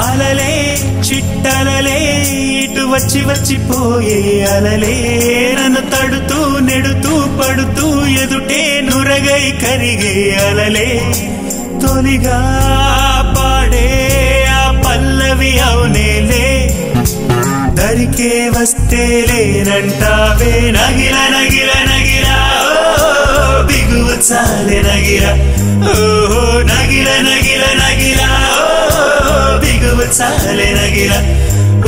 అలలే చిట్టలలే ఇటు వచ్చి వచ్చిపోయే అలలే నన్ను తడుతూ నెడుతూ పడుతూ ఎదుటే నురగై కరిగే అలలే తొలిగా పాడే ఆ పల్లవి అవునేలే దరికే వస్తే లేనంటావే నగిల నగిల నగిల బిగువ చాలే నగిల ఓహో నగిల నగిల నగిల బిగువ చాలే నగిల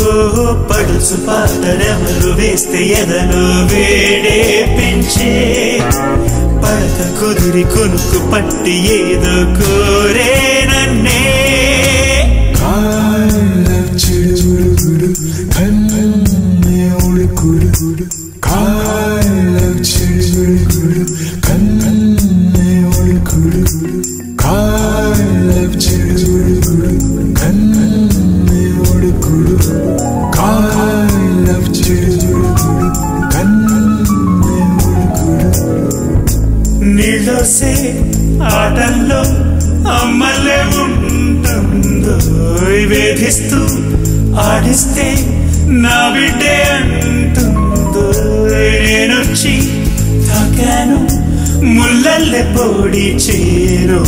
ఓహో పడుచు పాటరెవరు వేస్తే ఎదలో వేడే పెంచే పడక కుదిరి కొనుక్కు పట్టి ఏదో కోరే నన్నే నీళ్ళోసే ఆటల్లో అమ్మలే ఉంటుందో వేధిస్తూ ఆడిస్తే నా బిడ్డే అంటుందో నేనొచ్చి తాకాను ముల్లల్లె పొడి చేను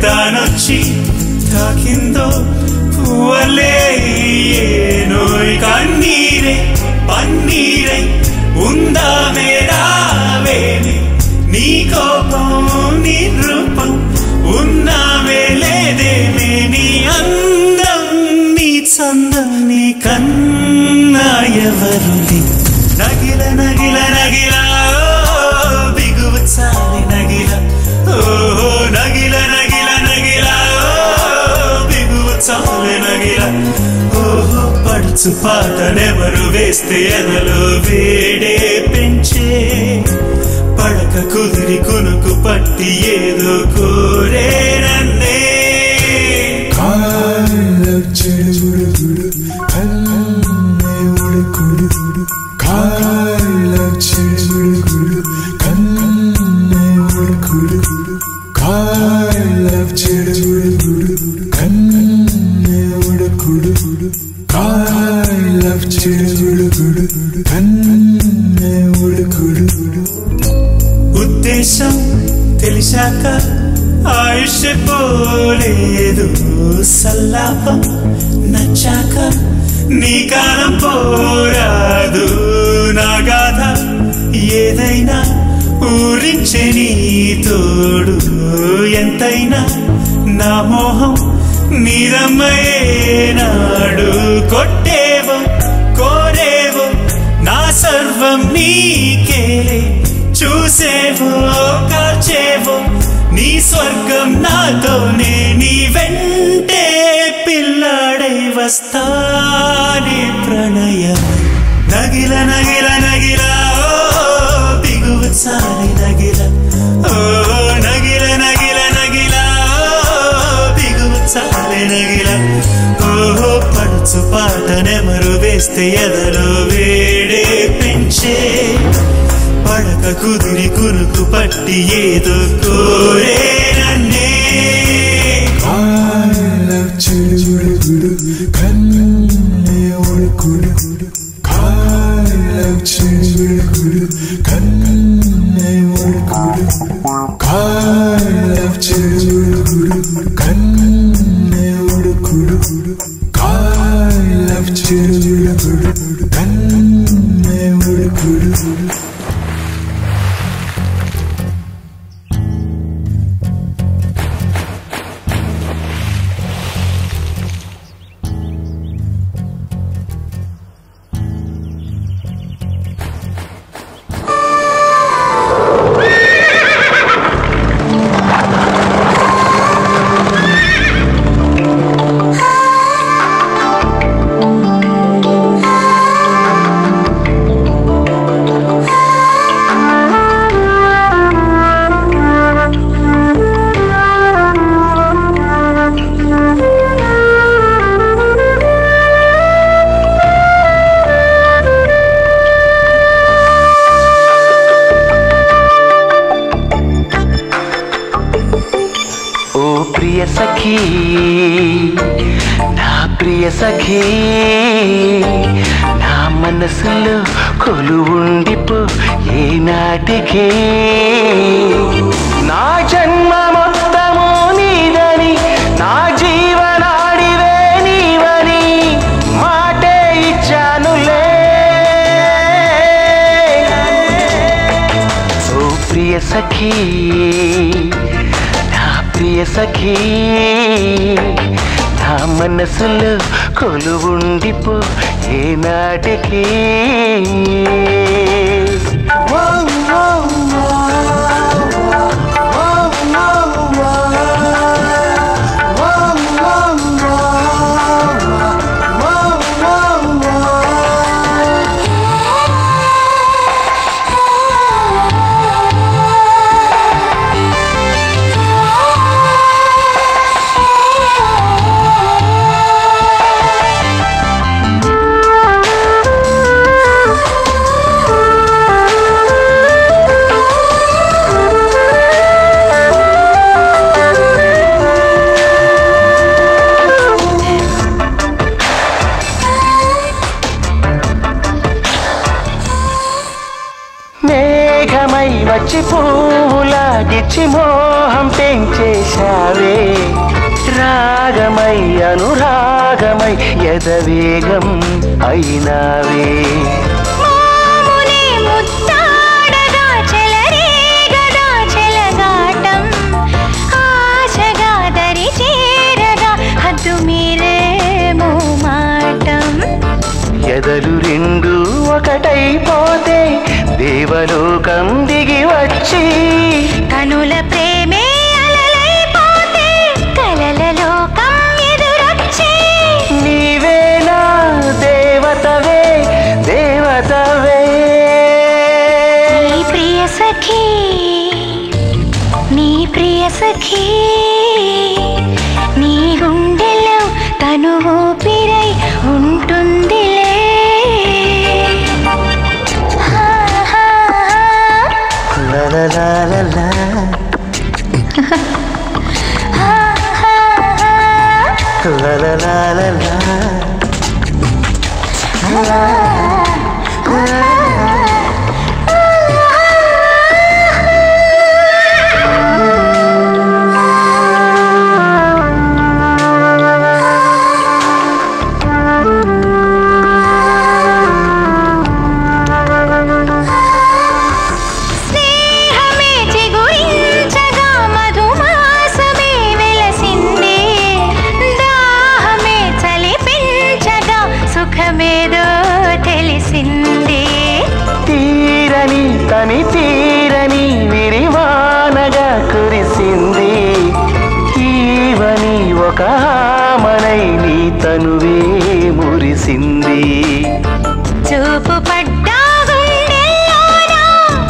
తానొచ్చి తాకిందో పువ్వలే ఏనోయ్ కన్నీరే పన్నీరై ఉందా మేరావేమి నీ కోపం నీ రూపం ఉన్నావే లేదేమే నీ అందం నీ చందం నీ కన్నా ఎవరులే నగిల నగిల నగిల బిగువ చాలి నగిల ఓహో నగిల నగిల నగిల బిగువ చాలి నగిల ఓహో పడుచు పాటనెవరు వేస్తే ఎదలో వేడే పెంచే పడక కుదిరి కొనుకు పట్టి ఏదో కోరే నన్నే ఉద్దేశం తెలిసాక ఆయుష్ పోలేదు సల్లాపం నచ్చాక నీ కాలం పోరాదు నా గాథ ఏదైనా ఊరించే నీ తోడు ఎంతైనా నా మోహం నీరమ్మయేనాడు కొట్టేవో కోరేవో నా సర్వం నీకేలే చూసేవో కాచేవో నీ స్వర్గం నాతోనే నీ వెంటే పిల్లాడై వస్తానే ప్రణయం నగిల నగిల నగిల బిగువ చాలి నగిల ఓ నగిల నగిల నగిల బిగువ చాలి నగిల ఓహో పడుచు పాటనెవరు వేస్తే ఎదలో వేడే పెంచే పడక కుదిరి కురుకు పట్టి ఏదో కోరే నన్నే ప్రియ సఖీ నా ప్రియ సఖీ నా మనసులో కొలువుండిపో ఏనాటికి నా జన్మ మొత్తము నీదని నా జీవనాడివే నీవని మాటే ఇచ్చానులే ఓ ప్రియ సఖీ నా ప్రియ సఖీ నా మనసులో కొలువుండిపో ఏనాటికి మేఘమై వచ్చి పూలాగిచ్చి మోహం పెంచేశావే రాగమై అనురాగమై యదవేగం అయినావే ఎదలు రెండు ఒకటైపోతే దేవలోకం దిగి వచ్చి కనుల ప్రేమే అలలైపోతే కలల లోకం ఎదురొచ్చి నీవేనా దేవతవే దేవతవే నీ ప్రియ సఖీ నీ ప్రియ సఖీ నీ గుండెలో తను ఊపిరై ఉంటుందిలే la la la la la la la la la la తీరని తని తీరని విరివానగా కురిసింది ఈవని ఒక హామనై నీ తనువే మురిసింది చూపు పడ్డా గుండెల్లోన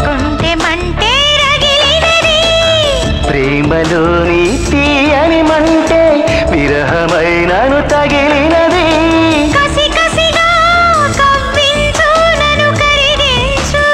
గుండె మంటే రగిలినది ప్రేమలోని తీయని మంటే విరహమైనను తగిలినది కసి కసిగా కవ్వించు నన్ను కరిగించు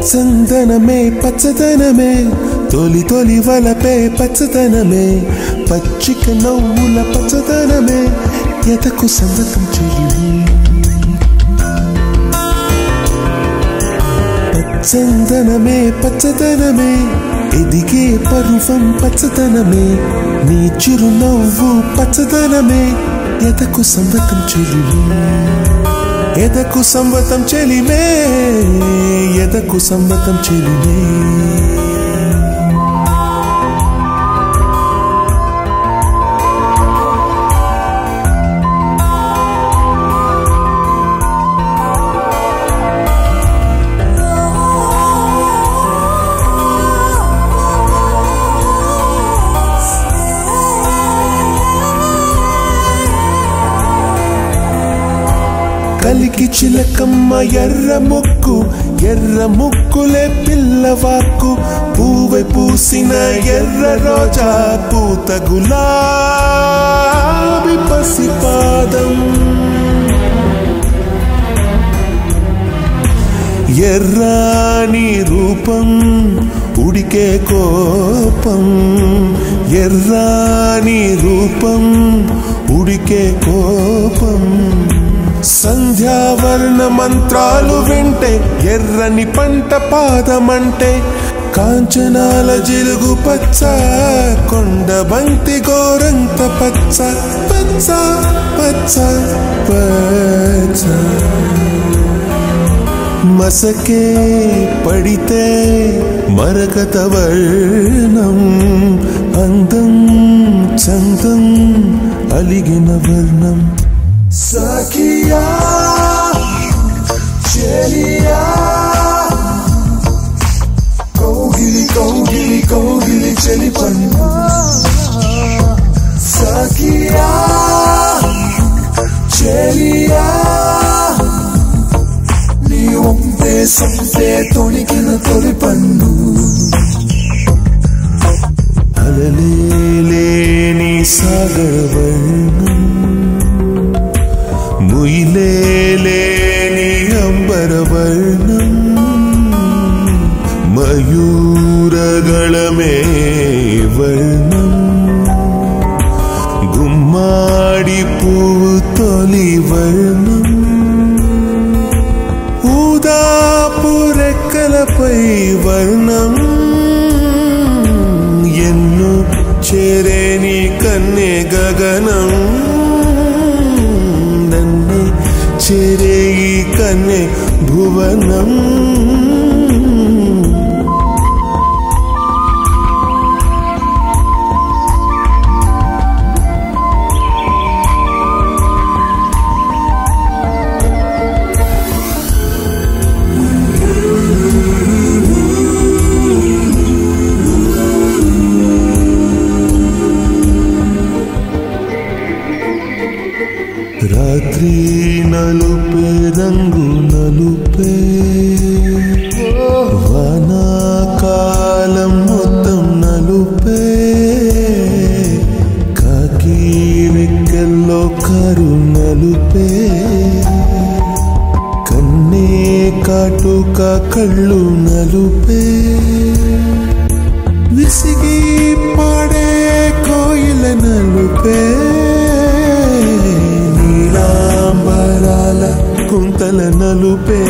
చందనమే పచ్చదనమే తొలి తొలి వలపే పచ్చదనమే పచ్చిక నవ్వుల పచ్చదనమే ఎదకు సంగతం చెయ్యి చందనమే పచ్చదనమే ఎదిగే పరువం పచ్చదనమే నీ చిరునవ్వు పచ్చదనమే ఎదకు సంగతం చెయ్యి ఎదకు సంవతం చెలిమే ఎదకు సంవతం చెలిమే కలికి చిలకమ్మ ఎర్ర ముక్కులే పిల్లవాకు పూవై పూసిన ఎర్ర రోజా పూత గులాబీ పసిపాదం ఎర్రాని రూపం ఉడికే కోపం ఎర్రాని రూపం ఉడికే కోపం సంధ్యావర్ణ మంత్రాలు వింటే ఎర్రని పంట పాదమంటే కాంచనాల జిలుగు పచ్చ కొండ బంతి గోరంత పచ్చ పచ్చ పచ్చ పచ్చ మసకే పడితే మరకత వర్ణం అందం చందం అలిగిన వర్ణం సఖియా చెలియా కౌగిలి కౌగిలి కౌగిలి చెలి పన్ను సఖియా చెలియా నీ ఒంపే సంపే తొణికిన తొలి పన్ను అలలేని సాగర వర్ణం ముయిలేని అంబర వర్ణం మయూరగళమే వర్ణం గుమ్మాడి పువ్వు తొలి వర్ణం ఊదాపు రెక్కలపై వర్ణం ఎన్నో చేరేని కన్నె గగనం నన్ను చేరే ఈ కన్నె భువనం రాత్రి నలుపే రంగు నలుపే వానాకాలం మొత్తం నలుపే కాకి రెక్కల్లో కారు నలుపే కన్నే కాటుక కళ్ళు నలుపే విసిగి పాడే కోయిల నలుపే నీలాంబరాల కుంతల నలుపే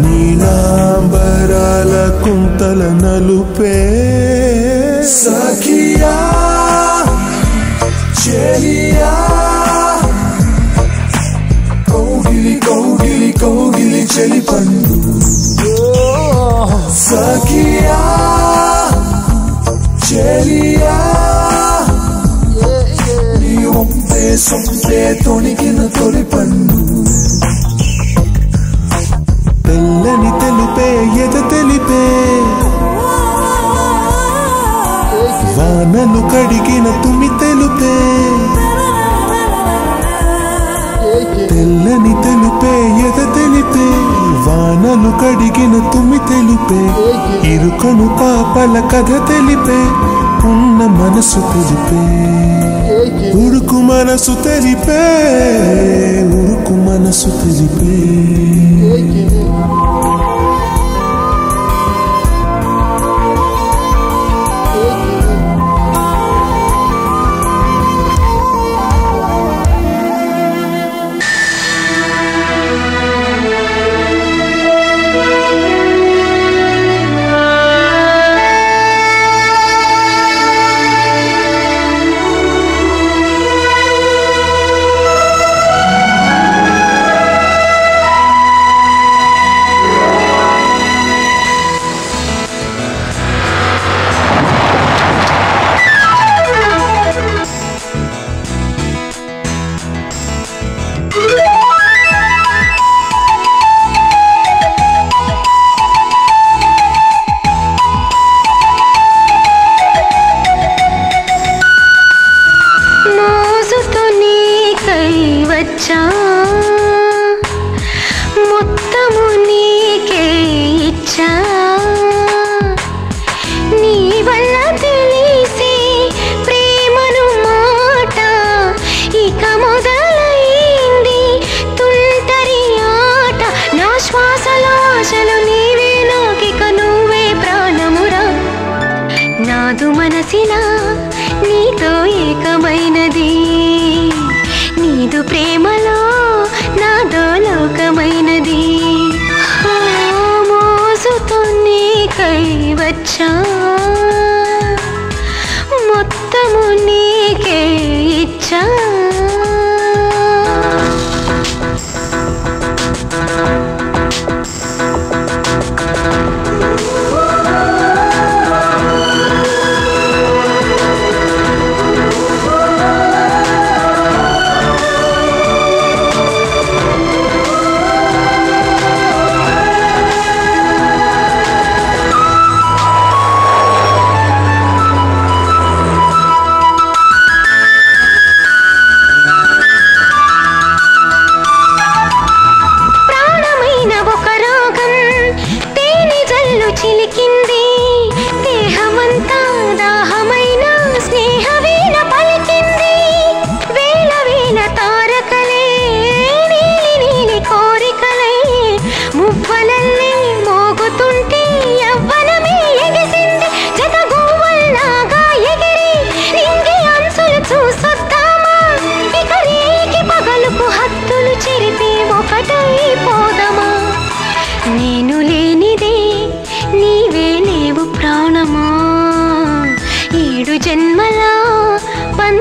నీలాంబరాల కుంతల నలుపే సఖియా చెలియా కౌగిలి కౌగిలి కౌగిలి చెలి పన్ను సఖియా చెలియా నీ ఒంపే సొంపే తొణికిన తొలి పన్ను తెల్లని తెలుపే ఎద తెలిపే వానలు కడిగిన తుమి తెలుపే తెల్లని తెలుపే ఎద తెలిపే వానలు కడిగిన తుమి తెలుపే ఇరుకను పాపల కథ తెలిపే ఉన్న మనసు తెలిపే ఉడుకు మనసు తెలిపే ఉడుకు మనసు తెలిపే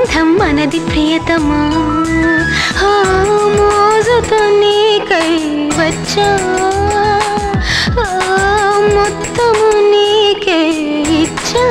బంధం మనది ప్రియతమా మోజుతో నీకై వచ్చా మొత్తము నీకే ఇచ్చా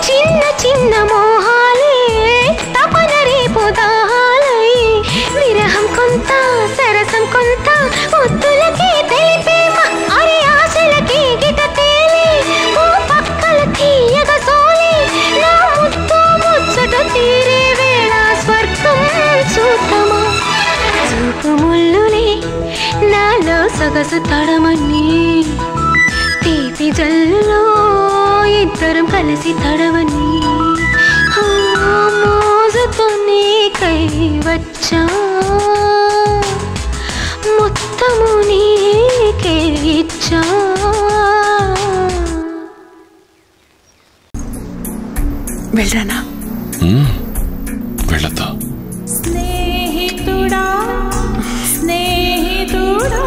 చిన్న చిన్న మోహాలే తపన రేపు దాహాలై విరహం కొంత సరసం కొంత ముద్దులకి తెలిపేమ అరే ఆశలకి గిట తేలి ఓ పక్కల తీయగ సోలి నా ముద్దు ముచ్చట తీరే వేళ స్వర్గం చూతమా చూపు ముల్లులే నాలో సొగసు తడమని తీపి జల్లులో ఇద్దరం కలిసి తడవని మోజుతో నీకై వచ్చా మొత్తము నీకే ఇచ్చా వెళ్ళరానా వెళ్ళతా స్నేహితుడా స్నేహితుడా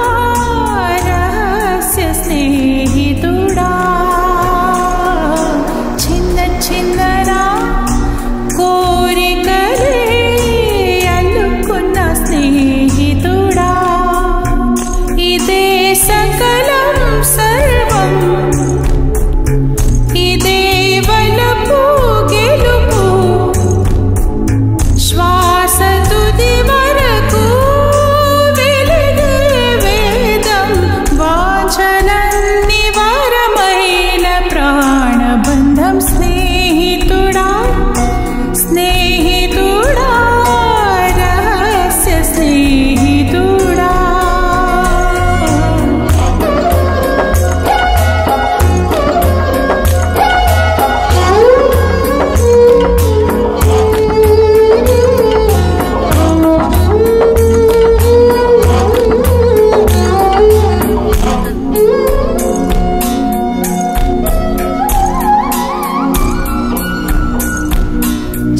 రహస్య స్నేహితుడా చిన్న చిన్నరా కోరికలే అల్లుకున్న స్నేహితుడా ఇదే సకలం సర్వం ఇదే వలపు గెలుపు శ్వాస తుది వరకు వెలిగే వేదం వాంఛలన్ని వరమైన ప్రాణబంధం స్నేహితుడా స్నేహితుడా రహస్య స్నేహితుడా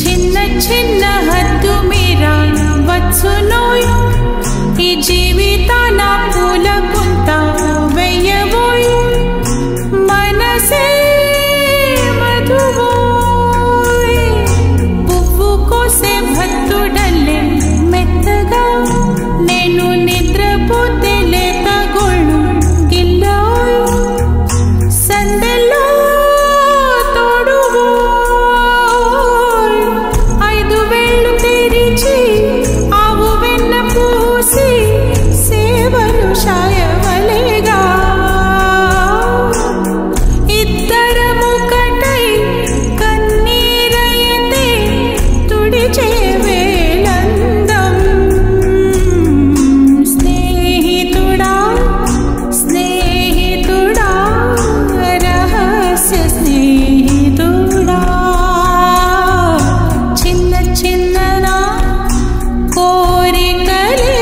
చిన్న చిన్న హద్దు మీరా వచ్చునోయ్ ఈ జీవితాన పూల పుంత వెయ్యబోయ్ మనసే మధువోయ్ పువ్వు కోసే భక్తుడల్లే మెత్తగా నేను నిద్రపోతే లేత గోళ్ళు గిల్లోయ్ సందెల్లో తోడువోయ్ 5 వేళ్ళు తెరిచి ఆవు వెన్న పూసి సేవలు శాయవలేగా ఇద్దరము కటై కన్నీరైతే తుడిచే వేలందం స్నేహితుడా స్నేహితుడా రహస్య స్నేహితుడా చిన్న చిన్ననా కోరికలే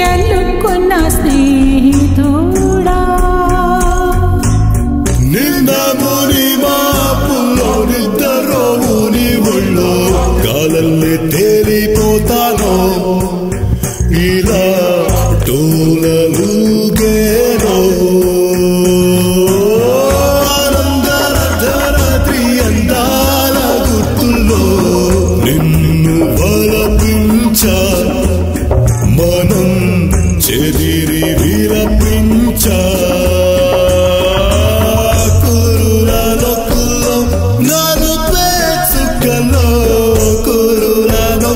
అల్లుకున్న స్నేహితుడా నిన్న ముని మాపుల్లో నిద్దరో ఊని ఒళ్ళో గాలల్లే తేలిపోతానో ఇలా టోలలుగేనో ఆనందరాత్రి అందాల గుర్తుల్లో నిన్ను బలపించా మనం చెదిరి విరపించా కురులలో నన్ను పేచుకలో కురులలో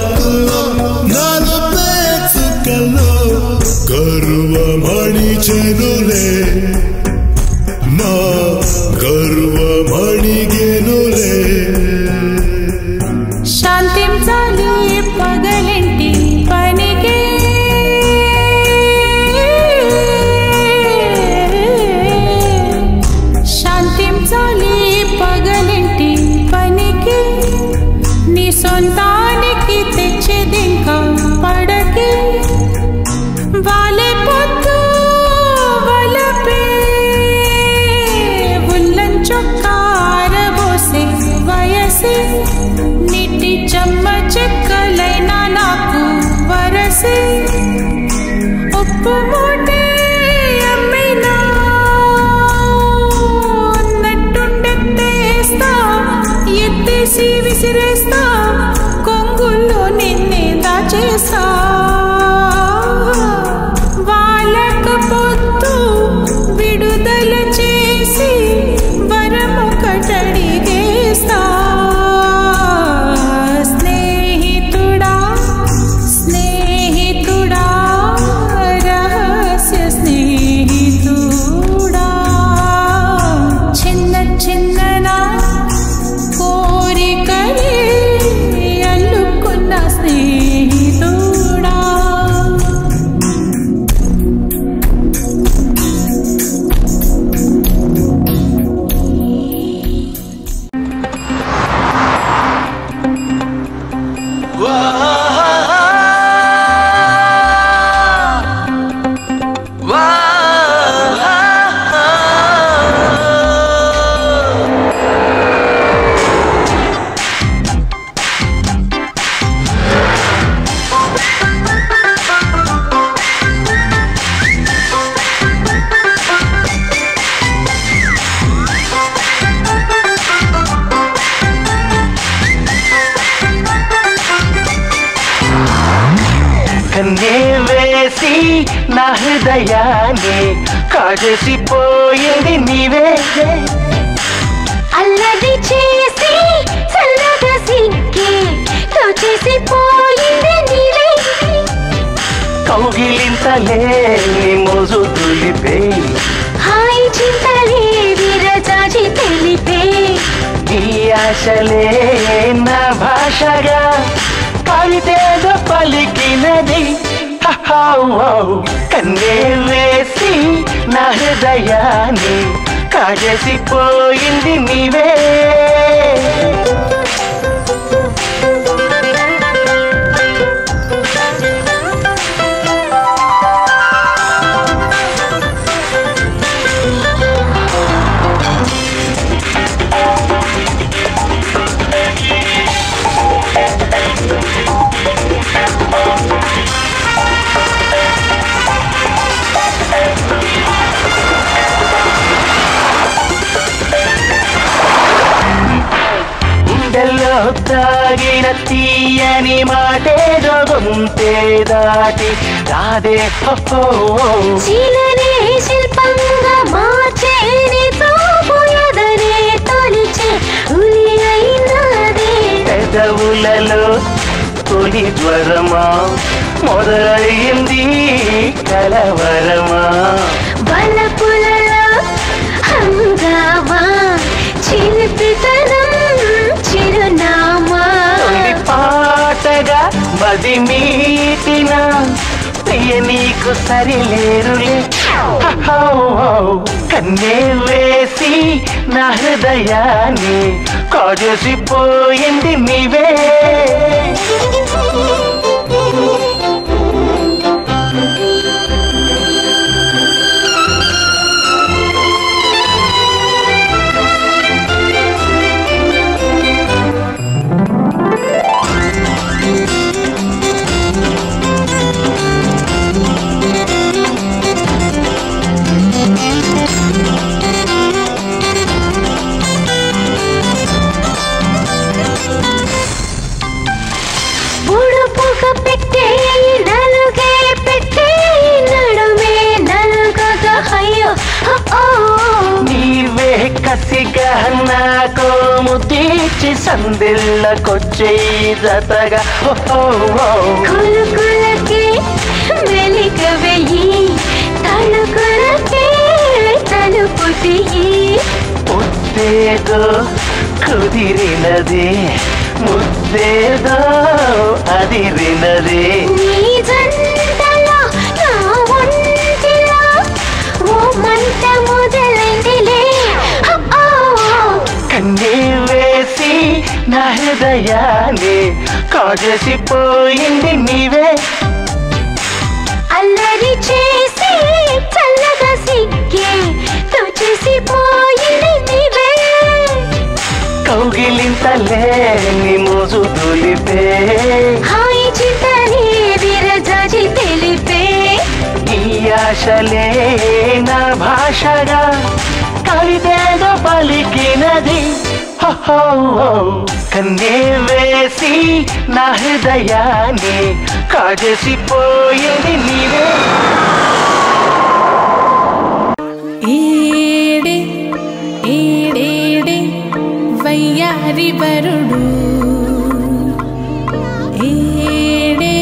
వేసి నా హృదయాన్ని కాజేసిపోయింది నీవే. అల్లరి చేసి చల్లగా సిగ్గి తోచేసిపోయింది నీవే. కౌగిలింతలే మోజు తులిపే హాయి చింతలే విరజాజి తెలిపే. ఈ ఆశలే నా భాషగా కవితేదో పలికినది. కన్నే వేసి నా హృదయాన్ని కాజేసిపోయింది నీవే. గుండెల్లో తాగిన తీయని మాటేదో గొంతే దాటి రాదే. శిలనే శిల్పంగా మార్చేని తోపుయదనే తొలిచే ఉలి అయినది. పెదవులలో తొలి జ్వరమా మొదలైంది కలవరమా. బలపులలో హంగామా చిలిపితనం చిరునామా. తొలి పాటగా మది మీటిన ప్రియ నీకు సరిలేరులే. కన్నే వేసి నా హృదయాన్ని కాజేసిపోయింది నీవే. ఉడుపుక పెట్టే నలుగే పెట్టే నడుమే నలుగగా అయ్యో. నీవే కసిగా నాకు ముద్దీచి సందిళ్ళకొచ్చే జతగా. కులుకులకే మెలిక వెయ్యి తలుకులకే తలుపు తీయి. ముద్దేదో కుదిరినది ముద్దేదో అదిరినది. నీ జంటలో నా ఒంటిలో ఓ మంట మొదలైందిలే. కన్నే వేసి నా హృదయాన్ని కాజేసిపోయింది నీవే. అల్లరి చేసి చల్లగా సిగ్గే తోచేసిపోయింది నీవే. కౌగిలింతలే మోజు తులిపే హాయి చింతలే విరజాజి తెలిపే. ఈ ఆశలే నా భాషగా కవితేదో పలికినది. కన్నే వేసి నా హృదయాన్ని కాజేసిపోయింది నీవే. ఏడే ఏడేడే వయ్యారి వరుడు ఏడే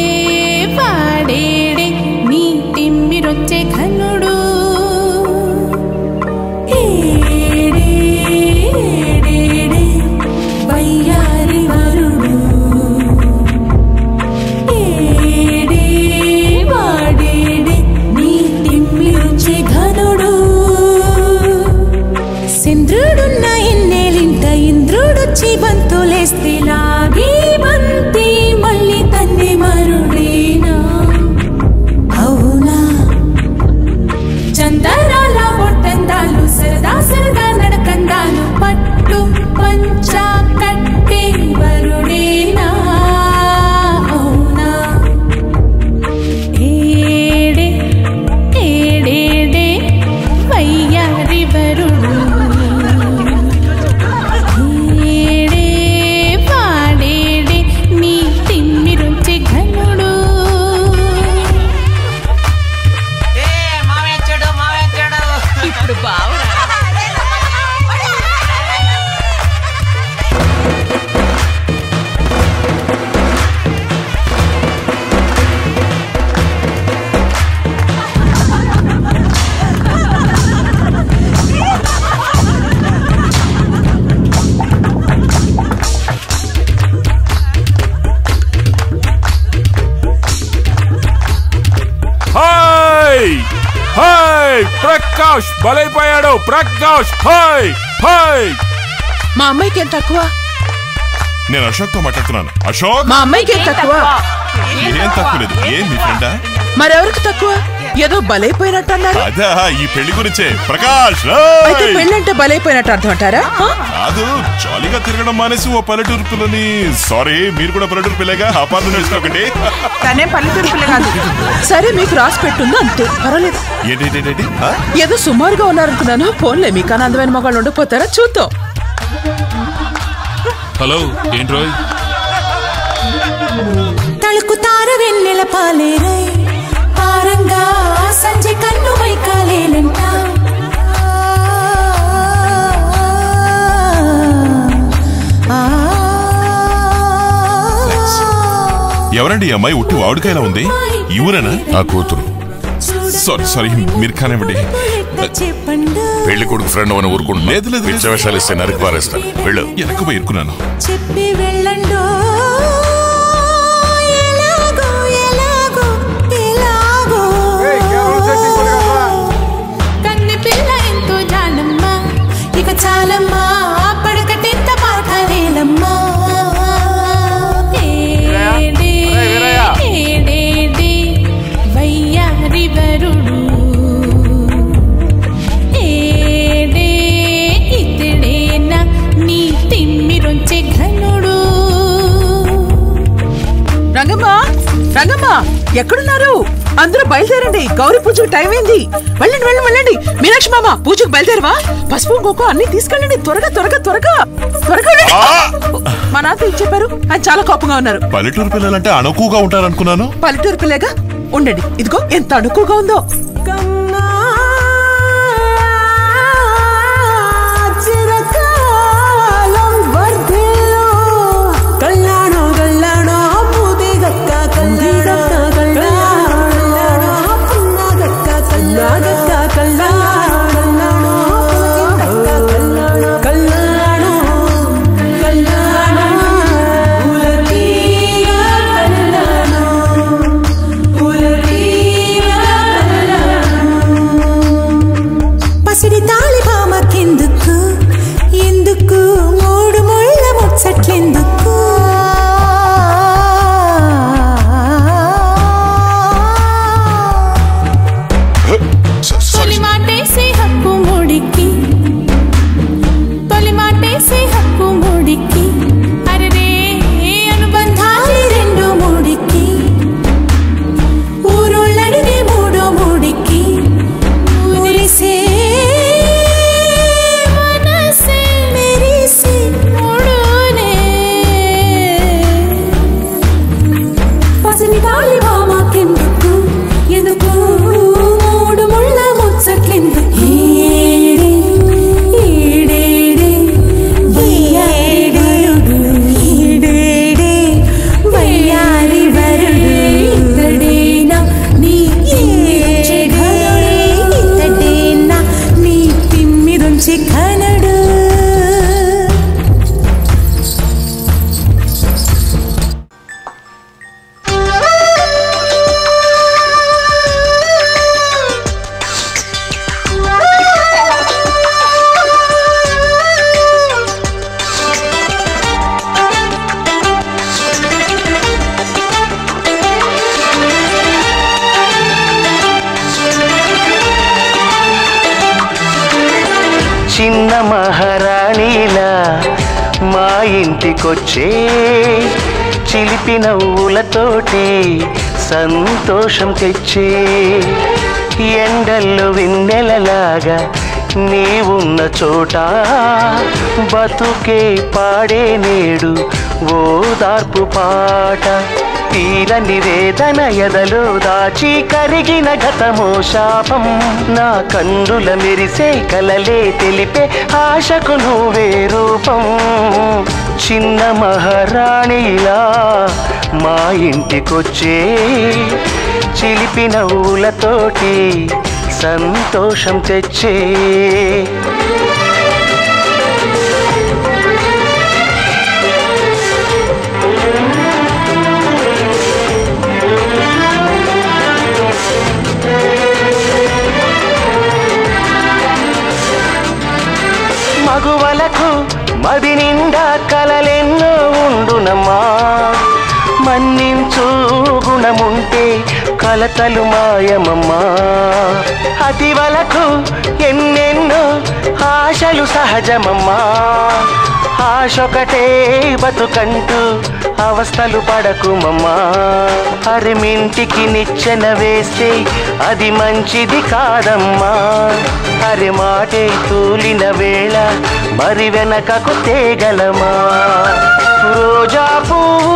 పాడేడే నీ తిమ్మిరొచ్చే ఘనుడు. ఏడే ఏడేడే వయ్యారి వరుడు ఏడే పాడేడే నీ తిమ్మిరొచ్చే ఘనుడు. చంద్రుడున్న ఇన్నేలింట ఇంద్రుడొచ్చి బంతులేస్తే లాగి బంతి మళ్ళీ తన్ని మరుడేనా. అవునా చందరాల ఒట్టందాలు సరదా సరదా నడకందాలు పట్టు పంచ కట్టే వరుడేనా. అవునా ఏడే ఏడేడే వయ్యారి వరుడు ఏడే పాడే ప్రకాష్ బలైపోయాడు. Prakash hi hi. మా అమ్మాయికి ఏం తక్కువ? నేను అశోక్ తో మాట్లాడుతున్నాను. అశోక్, మా అమ్మాయికి ఏం తక్కువ? ఏం తక్కువ లేదు. ఏం మీ ఫ్రెండా? మరెవరికి తక్కువ? ఏదో బలైపోయినట్టు అన్నారు. అదా ఈ పెళ్లి గురించే. ప్రకాష్ అయితే పెళ్ళంటే బలైపోయినట్టు అర్థం అంటారా? కాదు, జాలీగా తిరగడం మానేసి ఓ పల్లెటూరు పిల్లని. సారీ, మీరు కూడా పల్లెటూరు పిల్లగా అపార్థం చేసుకోకండి. తనే పల్లెటూరు పిల్ల కాదు. సరే, మీకు రాసి పెట్టుందో అంతే, పర్వాలేదు. ఏంటి ఏదో సుమారుగా ఉన్నారనుకున్నాను. ఫోన్లే, మీకన్నా అందమైన మగాళ్ళు ఉండిపోతారా చూద్దాం. హలో, ఏంటి రోయ్? తళుకుతార వెన్నెల పాలేరై పారంగా సంజೆ కన్ను వైకాలేనంట. ఎవరండి ఈ అమ్మాయి? ఉట్టి వాడుకాయలా ఉంది. ఈ ఊరేనా? నా కూతురు. సారీ, మీరు కానివ్వండి. పెళ్లి కొడుకు ఫ్రెండ్ అని ఊరుకుంటున్నా. లేదు విషయాలు ఇస్తే నరికి పారేస్తాను. వెళ్ళు. వెనకపోయి ఇరుకున్నాను. చెప్పి వెళ్ళండో కన్నె పిల్ల ఎంతో జానమ్మా, ఇక చాలమ్మా పడకటెంత పాఠాలేలమ్మా. వయ్యారి వరుడు ఏడే ఇతడేనా నీ తిమ్మిరొంచె ఘనుడు. రంగమ్మా, రంగమ్మా, ఎక్కడున్నారు? అందరూ బయలుదేరండి, గౌరీ పూజకు టైం అయింది. వెళ్ళండి వెళ్ళండి వెళ్ళండి. మీనాక్షి మామ, పూజకు బయలుదేరవా? పసుపు కుంకుమ అన్ని తీసుకెళ్ళండి. త్వరగా త్వరగా త్వరగా త్వరగా. మా నాన్న ఏం చెప్పారు? ఆయన చాలా కోపంగా ఉన్నారు. పల్లెటూరు పిల్లలంటే అణుకుగా ఉంటారనుకున్నాను. పల్లెటూరు పిల్లగా ఉండండి. ఇదిగో ఎంత అణుకుగా ఉందో. చిన్న మహారాణిలా మా ఇంటికొచ్చే చిలిపి నవ్వులతోటి సంతోషం తెచ్చే ఎండల్లో వెన్నెలలాగా నీవున్న చోట బతుకే పాడే నేడు ఓదార్పు పాట తీరని వేదన ఎదలో దాచి కరిగిన గతమో శాపం నా కన్నుల మెరిసే కలలే తెలిపే ఆశకు నువ్వే రూపం చిన్న మహారాణిలా మా ఇంటికొచ్చే చిలిపి నవ్వులతోటి సంతోషం తెచ్చే వలకు మది నిండా కలలెన్నో ఉండునమ్మా. మన్నించు గుణముంటే కలతలు మాయమమ్మా. అతి వలకు ఎన్నెన్నో ఆశలు సహజమమ్మా. ఆశొకటే బతుకంటూ అవస్థలు పడకుమమ్మా. అరిమింటికి నిచ్చెన వేస్తే అది మంచిది కాదమ్మా. అరి మాటే తూలిన వేళ మరి వెనకకు తేగలమా. రోజా పువ్వు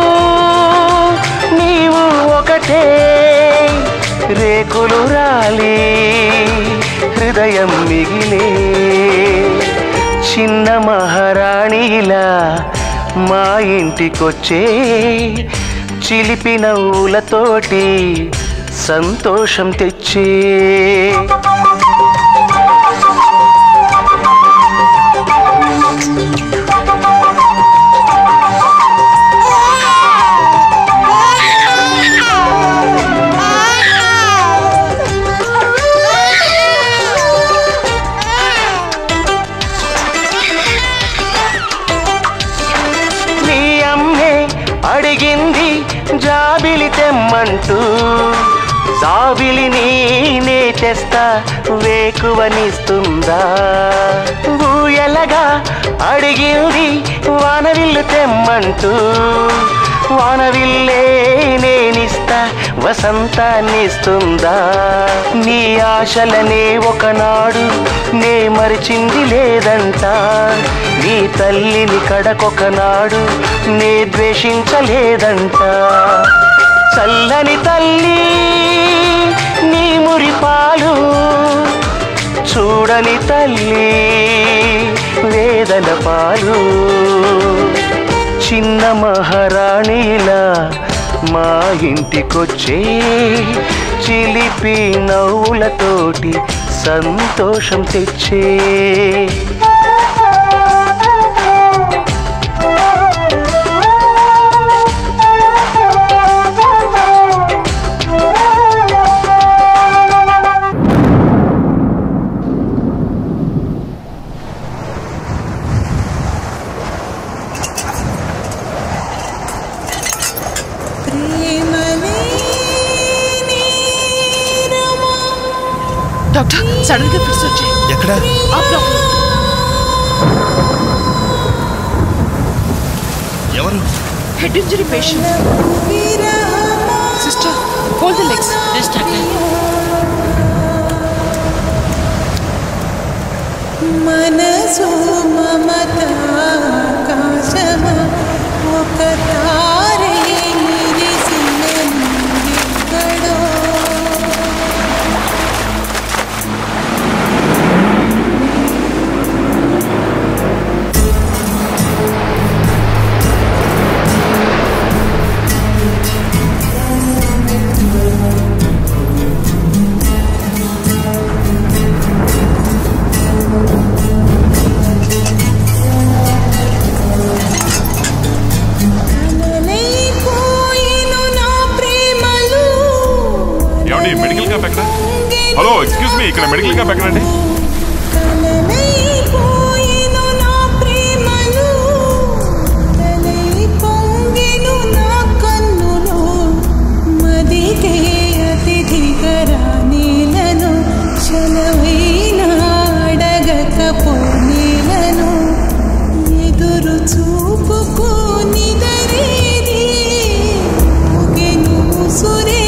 నీవు ఒకటే రేకులు రాలి హృదయం మిగిలే. చిన్న మహారాణిలా మా ఇంటికొచ్చే చిలిపి నవ్వులతోటి సంతోషం తెచ్చే. అడిగింది జాబిలి తెమ్మంటూ జాబిలి నేనే తెస్తా వేకువనిస్తుందా. ఊయలగా అడిగింది వానవిల్లు తెమ్మంటూ వానవిల్లే నేనిస్తా వసంతాన్నిస్తుందా. నీ ఆశలనే ఒకనాడు నే మరిచింది లేదంట. నీ తల్లిని కడకొకనాడు నే ద్వేషించలేదంట. చల్లని తల్లి నీ మురిపాలు చూడని తల్లి వేదన పాలు. చిన్న మహారాణిలా మా ఇంటికొచ్చే చిలిపి నవ్వులతోటి సంతోషం తెచ్చే. డాక్టర్ సడన్ గా ఫిక్స్ వచ్చాయి. ఎక్కడ? ఎవరు? Head injury patient. Sister hold the legs. మనసు మమత కాశమ ఒక తారే నిరిసిన ఎక్కడో. మెడికల్ క్యాంప్ ఎక్కడ? హలో ఎక్స్క్యూజ్ మీ, ఇక్కడ మెడికల్ క్యాంప్ ఎక్కడండి? ఎదురు చూపుకు నిదరేది సురే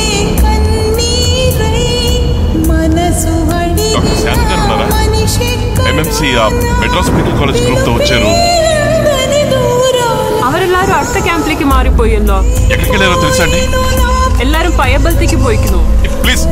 MMC Madras medical college group తో వచ్చారు. അവരെല്ലാരും അടുത്ത ക്യാമ്പിലേക്ക് മാറിപ്പോയല്ലോ. എక్కడికి వెళ్ళారോ తెలుసా అండి? എല്ലാരും പയ്യമ്പലത്തേക്ക് പോയിക്കുന്നു. ప్లీజ్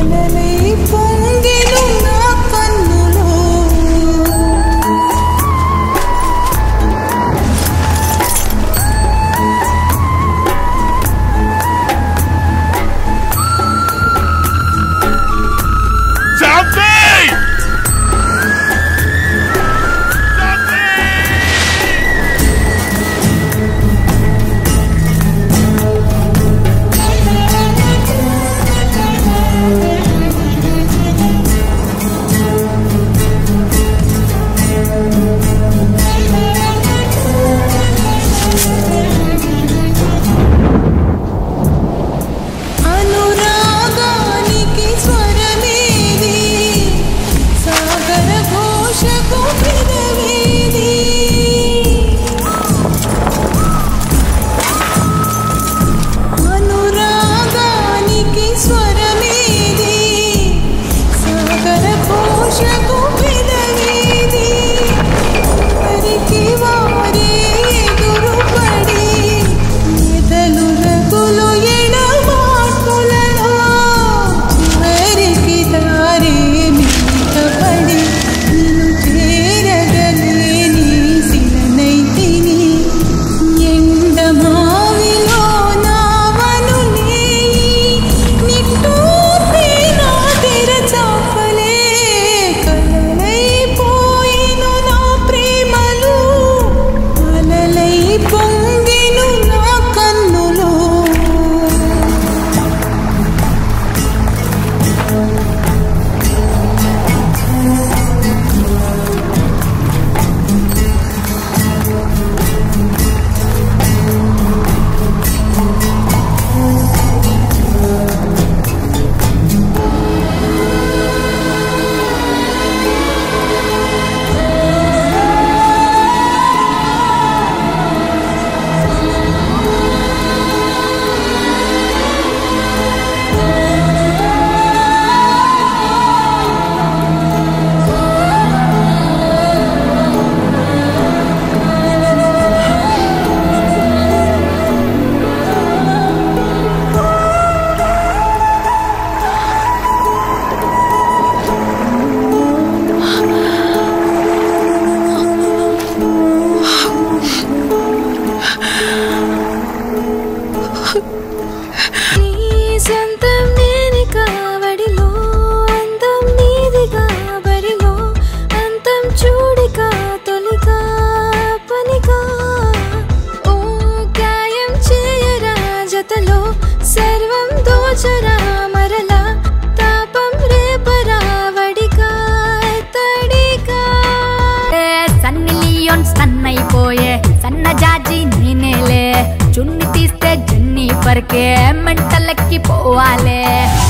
చూడకే మెంటలెక్కి పోవాలే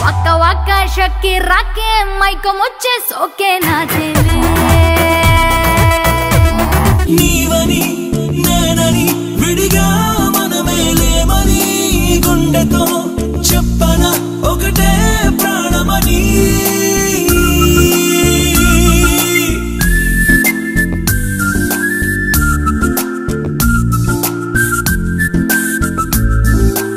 వక్క వక్క షక్కి రాకే మైకమొచ్చే సోకే నా చెలే నీవని